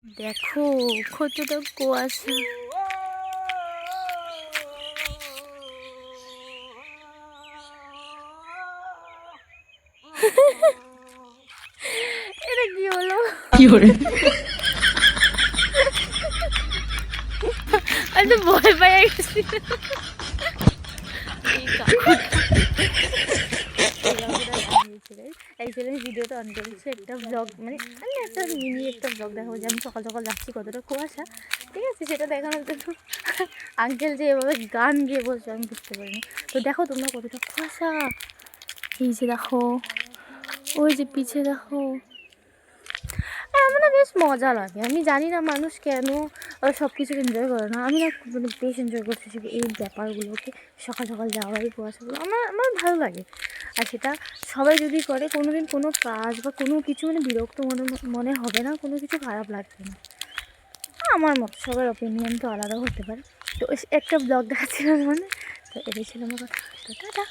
দেখো কতটা কুয়াশা। এটা কি হলো? কি করে? আমি তো ভয় পেয়ে গেছি। এই কাকুটা অ্যাকচুয়ালি ভিডিওটা অন করেছি একটা ব্লগ, মানে আমি একটা মিনি একটা ব্লগ দেখাবো যে আমি সকাল সকাল যাচ্ছি, কতটা কুয়াশা, ঠিক আছে, সেটা দেখানোর জন্য আঙ্কেল যে এভাবে গান গিয়ে বলছে আমি বুঝতে পারিনি। তো দেখো তোমরা কতটা কুয়াশা, এই যে দেখো, ওই যে পিছে দেখো। আর আমার না বেশ মজা লাগে, আমি জানি না মানুষ কেন সব কিছু এনজয় করে না, আমি না মানে বেশ এনজয় করতেছি এই ব্যাপারগুলোকে, সকাল সকাল যাওয়া এই কুয়াশাগুলো আমার আমার ভালো লাগে। আর সেটা সবাই যদি করে কোনো দিন কোনো কাজ বা কোনো কিছু মানে বিরক্ত মনে মনে হবে না, কোনো কিছু খারাপ লাগবে না আমার মতো। সবার অপিনিয়ন তো আলাদা হতে পারে। তো একটা ব্লগ দেখাচ্ছিলাম মানে, তো এটাই ছিল আমার কথা। তো টাটা।